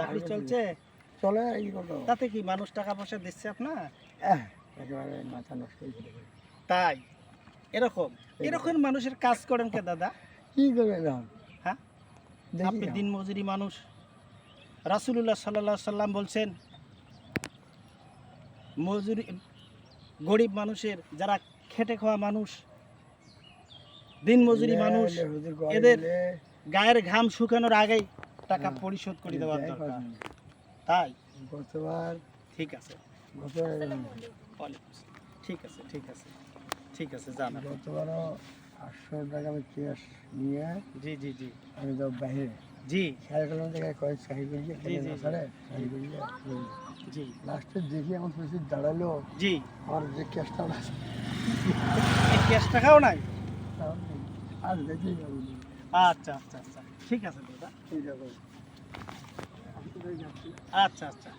চাকরি চলছে? চলে এই কত তাতে কি মানুষ টাকা পয়সা দিচ্ছে আপনার? একেবারে মাথা নষ্ট হয়ে গেছে। তাই এরকম এরকম মানুষের কাজ করেন কে দাদা? কি করবে না হ্যাঁ, দেখি আপনি না। দিন মজুরি মানুষ। রাসূলুল্লাহ সাল্লাল্লাহু আলাইহি সাল্লাম বলছেন মজুরি গরিব মানুষের, যারা খেটে খাওয়া মানুষ, দিন মজুরি মানুষ, হুজুর করে এদের দিলে গায়ের ঘাম শুকানোর আগেই টাকা হ্যাঁ, পরিশোধ করে দেওয়ার দেয় দরকার। কজন। তাই গতবার ঠিক আছে, গতবার ঠিক আছে, ঠিক আছে, ঠিক আছে, জানা। গতবারও 800 টাকা আমি ক্যাশ নিয়ে জি জি জি আমি তো বাইরে জি খেয়াল করলাম থেকে কয়েক চাকরি করেছি জি, জি। চাকরি করেছি জি লাস্টে দেখি এমন পরিস্থিতি দাঁড়ালো জি, আমার যে ক্যাশটা আছে এই ক্যাশ টাকাও নাই? আর দেখি পাবো আচ্ছা আচ্ছা আচ্ছা, ঠিক আছে দাদা, ঠিক আছে আমি তো যাচ্ছি আচ্ছা আচ্ছা।